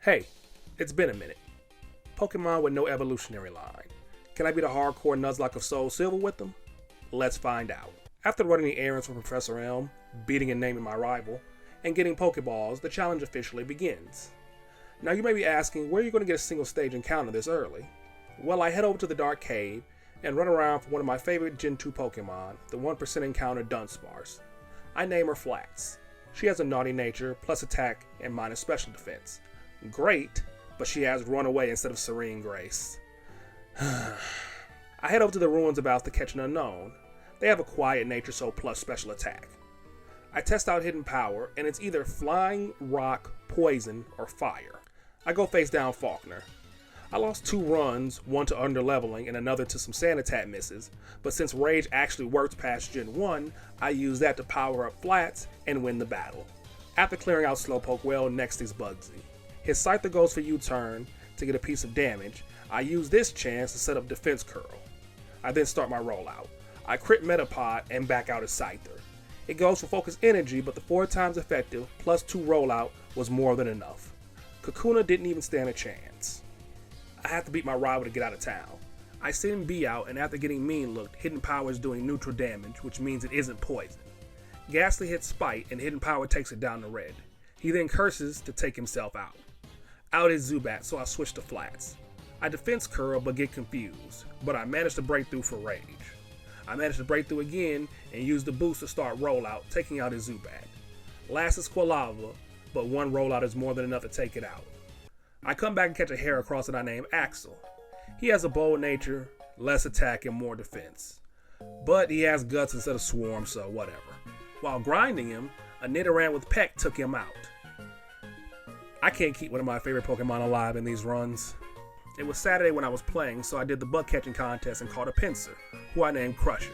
Hey, it's been a minute. Pokemon with no evolutionary line. Can I be the hardcore Nuzlocke of Soul Silver with them? Let's find out. After running the errands for Professor Elm, beating and naming my rival, and getting Pokeballs, the challenge officially begins. Now you may be asking, where are you going to get a single stage encounter this early? Well, I head over to the Dark Cave and run around for one of my favorite Gen 2 Pokemon, the 1% encounter Dunsparce. I name her Flats. She has a naughty nature, plus attack, and minus special defense. Great, but she has Runaway instead of Serene Grace. I head over to the ruins about to catch an unknown. They have a quiet nature, so plus special attack. I test out hidden power, and it's either flying, rock, poison, or fire. I go face down Faulkner. I lost 2 runs, one to underleveling and another to some Sanitat misses, but since Rage actually works past Gen 1, I use that to power up Flats and win the battle. After clearing out Slowpoke well, next is Bugsy. His Scyther goes for U-turn to get a piece of damage. I use this chance to set up Defense Curl. I then start my rollout. I crit Metapod and back out his Scyther. It goes for focus energy, but the 4 times effective plus 2 rollout was more than enough. Kakuna didn't even stand a chance. I have to beat my rival to get out of town. I send B out, and after getting mean looked, Hidden Power is doing neutral damage, which means it isn't poison. Ghastly hits Spite, and Hidden Power takes it down to red. He then curses to take himself out. Out is Zubat, so I switch to Flats. I defense curl but get confused, but I manage to break through for Rage. I manage to break through again and use the boost to start rollout, taking out his Zubat. Last is Quilava, but 1 rollout is more than enough to take it out. I come back and catch a Heracross that I name Axel. He has a bold nature, less attack, and more defense. But he has guts instead of Swarm, so whatever. While grinding him, a Nidoran with Peck took him out. I can't keep one of my favorite Pokemon alive in these runs. It was Saturday when I was playing, so I did the bug catching contest and caught a Pinsir, who I named Crusher.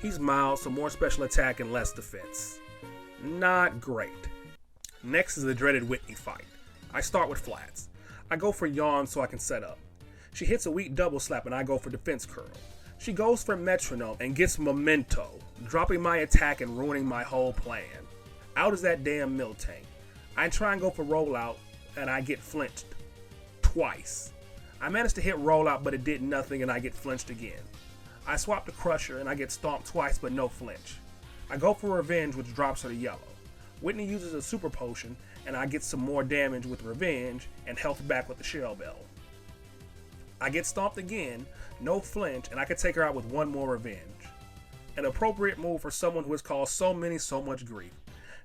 He's mild, so more special attack and less defense. Not great. Next is the dreaded Whitney fight. I start with Flats. I go for Yawn so I can set up. She hits a weak double slap and I go for Defense Curl. She goes for Metronome and gets Memento, dropping my attack and ruining my whole plan. Out is that damn Miltank. I try and go for rollout, and I get flinched. Twice. I managed to hit rollout, but it did nothing, and I get flinched again. I swap to Crusher, and I get stomped twice, but no flinch. I go for Revenge, which drops her to yellow. Whitney uses a Super Potion, and I get some more damage with Revenge, and health back with the Shell Bell. I get stomped again, no flinch, and I can take her out with 1 more Revenge. An appropriate move for someone who has caused so much grief.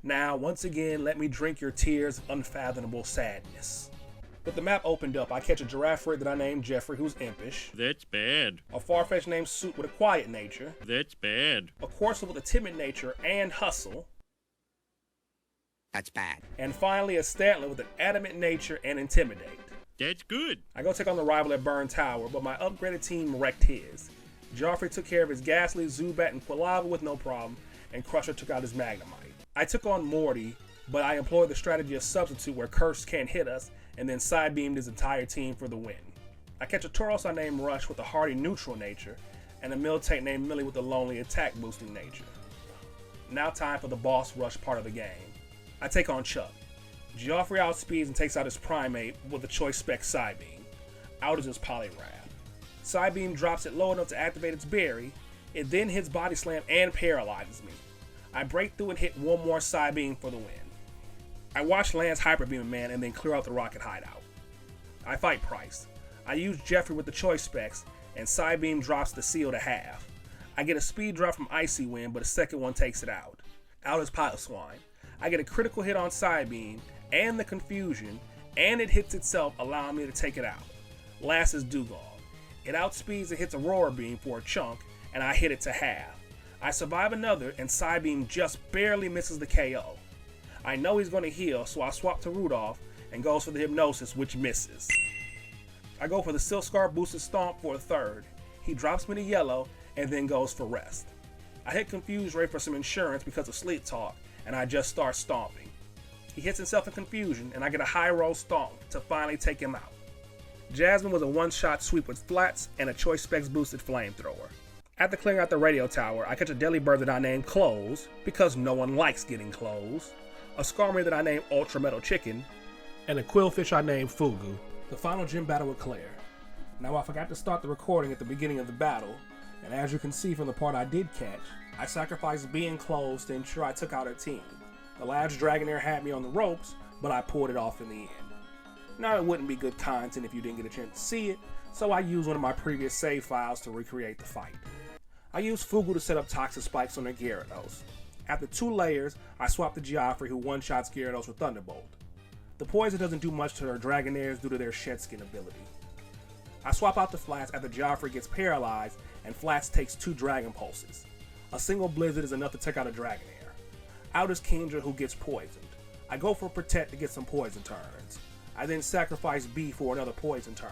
Now, once again, let me drink your tears of unfathomable sadness. With the map opened up, I catch a Girafarig that I named Jeffrey, who's impish. That's bad. A Farfetch'd named Suit with a quiet nature. That's bad. A Corsola with a timid nature and hustle. That's bad. And finally, a Stantler with an adamant nature and intimidate. That's good. I go take on the rival at Burn Tower, but my upgraded team wrecked his. Joffrey took care of his Ghastly, Zubat, and Quilava with no problem, and Crusher took out his Magnemite. I took on Morty, but I employed the strategy of Substitute where Curse can't hit us, and then side-beamed his entire team for the win. I catch a Tauros I named Rush with a hardy neutral nature, and a Miltank named Millie with a lonely attack-boosting nature. Now time for the boss rush part of the game. I take on Chuck. Geoffrey outspeeds and takes out his Primate with a Choice Spec Psybeam. Out is his Poliwrath. Psybeam drops it low enough to activate its berry. It then hits Body Slam and paralyzes me. I break through and hit 1 more Psybeam for the win. I watch Lance Hyper Beam a man and then clear out the Rocket Hideout. I fight Price. I use Jeffrey with the Choice Specs, and Psybeam drops the seal to half. I get a speed drop from Icy Wind, but a second one takes it out. Out is Piloswine. I get a critical hit on Psybeam and the Confusion, and it hits itself, allowing me to take it out. Last is Dugong. It outspeeds and hits Aurora Beam for a chunk, and I hit it to half. I survive another, and Psybeam just barely misses the KO. I know he's going to heal, so I swap to Rudolph and goes for the Hypnosis, which misses. I go for the Silkscar Boosted Stomp for a third. He drops me to yellow and then goes for rest. I hit Confuse Ray for some insurance because of Sleep Talk, and I just start stomping. He hits himself in Confusion, and I get a high roll stomp to finally take him out. Jasmine was a one-shot sweep with Flats and a Choice Specs boosted Flamethrower. After clearing out the radio tower, I catch a Delibird that I named Clothes, because no one likes getting clothes, a Skarmory that I named Ultra Metal Chicken, and a quillfish I named Fugu. The final gym battle with Claire. Now I forgot to start the recording at the beginning of the battle, and as you can see from the part I did catch, I sacrificed being close to ensure I took out her team. The last Dragonair had me on the ropes, but I pulled it off in the end. Now it wouldn't be good content if you didn't get a chance to see it, so I used one of my previous save files to recreate the fight. I used Fugu to set up toxic spikes on their Gyarados. After 2 layers, I swapped the Geoffrey who one-shots Gyarados with Thunderbolt. The poison doesn't do much to their Dragonairs due to their Shed Skin ability. I swap out the Flats after Geoffrey gets paralyzed and Flats takes 2 Dragon Pulses. A single Blizzard is enough to take out a Dragonair. Out is Kendra who gets poisoned. I go for Protect to get some poison turns. I then sacrifice B for another poison turn.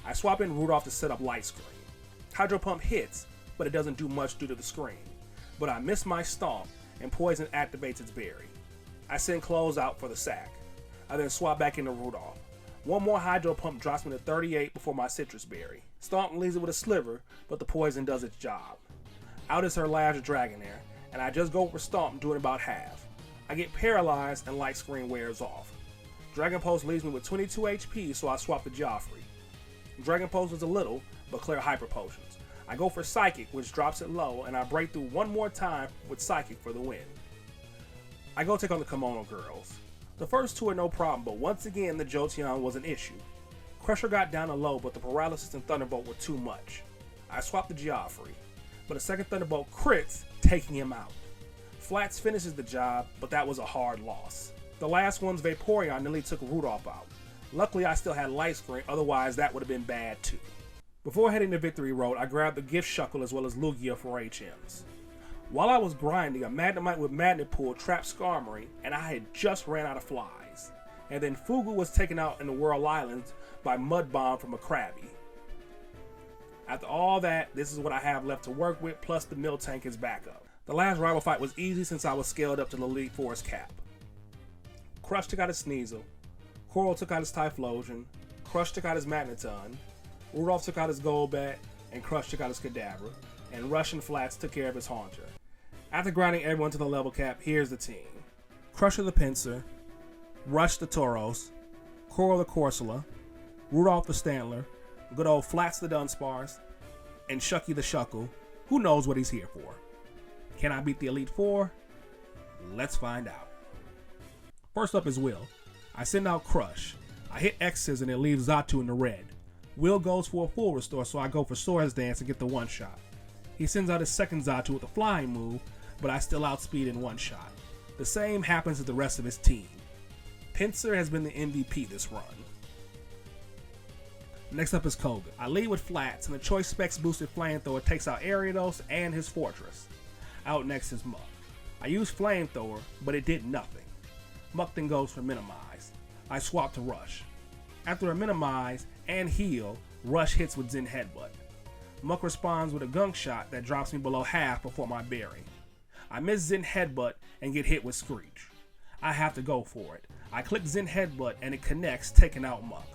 I swap in Rudolph to set up Light Screen. Hydro Pump hits, but it doesn't do much due to the screen. But I miss my Stomp and Poison activates its berry. I send Close out for the sack. I then swap back into Rudolph. One more Hydro Pump drops me to 38 before my Citrus Berry. Stomp leaves it with a Sliver, but the poison does its job. Out is her last Dragonair, and I just go for Stomp doing about half. I get paralyzed and Light Screen wears off. Dragon Pulse leaves me with 22 HP, so I swap the Geoffrey. Dragon Pulse is a little, but clear Hyper Potions. I go for Psychic, which drops it low, and I break through one more time with Psychic for the win. I go take on the Kimono Girls. The first 2 are no problem, but once again the Jolteon was an issue. Crusher got down to low, but the Paralysis and Thunderbolt were too much. I swapped the Geoffrey, but a second Thunderbolt crits, taking him out. Flats finishes the job, but that was a hard loss. The last one's Vaporeon nearly took Rudolph out. Luckily I still had Light Screen, otherwise that would have been bad too. Before heading to Victory Road, I grabbed the Gift Shuckle as well as Lugia for HMs. While I was grinding, a Magnemite with Magnet Pull trapped Skarmory, and I had just ran out of flies. And then Fugu was taken out in the World Islands by Mud Bomb from a Krabby. After all that, this is what I have left to work with, plus the Miltank is back up. The last rival fight was easy since I was scaled up to the Elite Force cap. Crush took out his Sneasel, Coral took out his Typhlosion, Crush took out his Magneton, Rudolph took out his Golbat, and Crush took out his Kadabra, and Rush and Flats took care of his Haunter. After grinding everyone to the level cap, here's the team. Crusher the Pinsir, Rush the Tauros, Coral the Corsola, Rudolph the Stantler, good old Flats the Dunsparce, and Shucky the Shuckle, who knows what he's here for. Can I beat the Elite Four? Let's find out. First up is Will. I send out Crush. I hit X's and it leaves Xatu in the red. Will goes for a full restore, so I go for Swords Dance and get the one shot. He sends out his second Xatu with a flying move, but I still outspeed in one shot. The same happens to the rest of his team. Pinsir has been the MVP this run. Next up is Koga. I lead with Flats, and the Choice Specs boosted Flamethrower takes out Ariados and his Fortress. Out next is Muck. I used Flamethrower, but it did nothing. Muck then goes for Minimize. I swap to Rush. After a Minimize and heal, Rush hits with Zen Headbutt. Muck responds with a Gunk Shot that drops me below half before my berry. I miss Zen Headbutt and get hit with Screech. I have to go for it. I click Zen Headbutt and it connects, taking out Muck.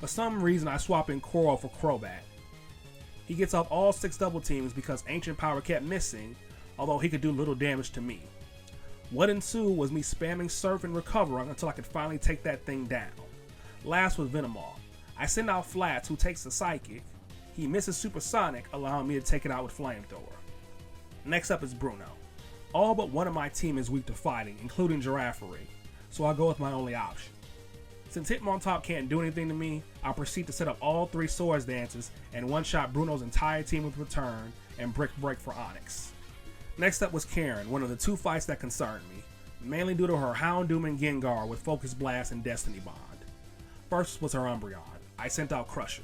For some reason I swap in Coral for Crobat. He gets off all 6 double teams because Ancient Power kept missing, although he could do little damage to me. What ensued was me spamming Surf and Recover until I could finally take that thing down. Last was Venomoth. I send out Flats, who takes the Psychic. He misses Supersonic, allowing me to take it out with Flamethrower. Next up is Bruno. All but one of my team is weak to fighting, including Giraffary, so I go with my only option. Since Hitmontop can't do anything to me, I proceed to set up all 3 Swords Dances and one-shot Bruno's entire team with Return and Brick Break for Onyx. Next up was Karen, one of the 2 fights that concerned me, mainly due to her Houndoom and Gengar with Focus Blast and Destiny Bond. First was her Umbreon. I sent out Crusher.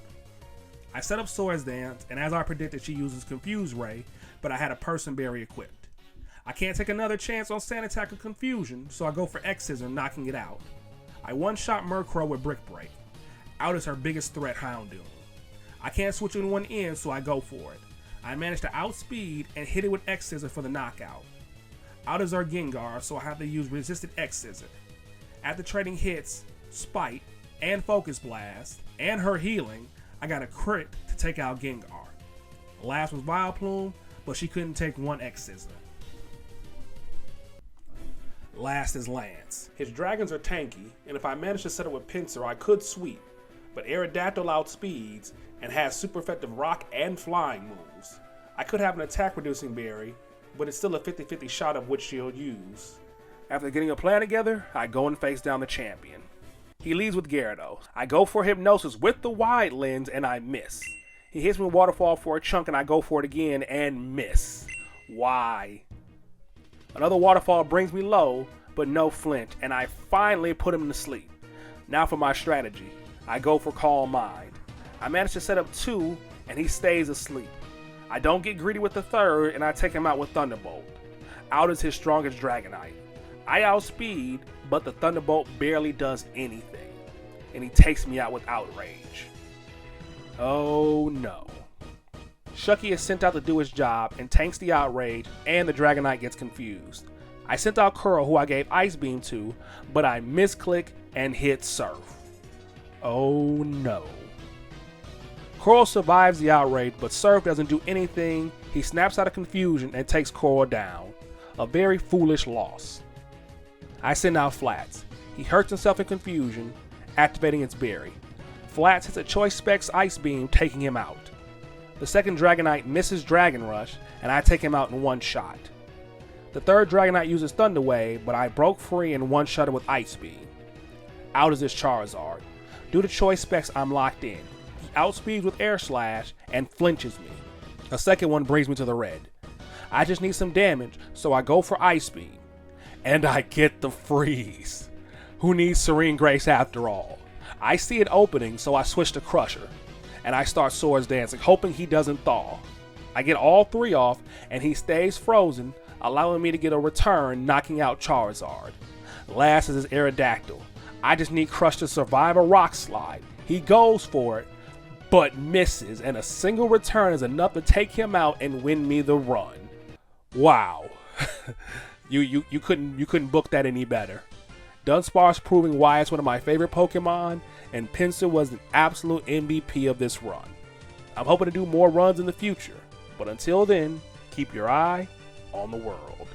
I set up Swords Dance, and as I predicted, she uses Confuse Ray, but I had a Person Berry equipped. I can't take another chance on Sand Attack or Confusion, so I go for X-Scissor, knocking it out. I one-shot Murkrow with Brick Break. Out is her biggest threat, Houndoom. I can't switch in one end, so I go for it. I managed to outspeed and hit it with X-Scissor for the knockout. Out is our Gengar, so I have to use Resisted X-Scissor. After trading hits, Spite, and Focus Blast, and her healing, I got a crit to take out Gengar. Last was Vileplume, but she couldn't take one X-Scissor. Last is Lance. His dragons are tanky, and if I manage to set up with Pinsir, I could sweep, but Aerodactyl outspeeds and has super effective rock and flying moves. I could have an attack reducing berry, but it's still a 50-50 shot of which she'll use. After getting a plan together, I go and face down the champion. He leads with Gyarados. I go for Hypnosis with the wide lens and I miss. He hits me with Waterfall for a chunk and I go for it again and miss. Why? Another Waterfall brings me low, but no flinch, and I finally put him to sleep. Now for my strategy. I go for Calm Mind. I manage to set up 2 and he stays asleep. I don't get greedy with the third and I take him out with Thunderbolt. Out is his strongest Dragonite. I outspeed, but the Thunderbolt barely does anything, and he takes me out with Outrage. Oh no. Shucky is sent out to do his job and tanks the Outrage, and the Dragonite gets confused. I sent out Curl, who I gave Ice Beam to, but I misclick and hit Surf. Oh no. Coral survives the outrage, but Surf doesn't do anything. He snaps out of confusion and takes Coral down. A very foolish loss. I send out Flats. He hurts himself in confusion, activating its berry. Flats hits a Choice Specs Ice Beam, taking him out. The second Dragonite misses Dragon Rush, and I take him out in one shot. The third Dragonite uses Thunder Wave, but I broke free and one-shot it with Ice Beam. Out is his Charizard. Due to Choice Specs, I'm locked in. He outspeeds with Air Slash and flinches me. A second one brings me to the red. I just need some damage, so I go for Ice Beam. And I get the freeze. Who needs Serene Grace after all? I see it opening, so I switch to Crusher. And I start Swords Dancing, hoping he doesn't thaw. I get all 3 off, and he stays frozen, allowing me to get a return, knocking out Charizard. Last is his Aerodactyl. I just need Crush to survive a Rock Slide. He goes for it, but misses, and a single return is enough to take him out and win me the run. Wow. You couldn't book that any better. Dunsparce proving why it's one of my favorite Pokemon, and Pinsir was an absolute MVP of this run. I'm hoping to do more runs in the future, but until then, keep your eye on the world.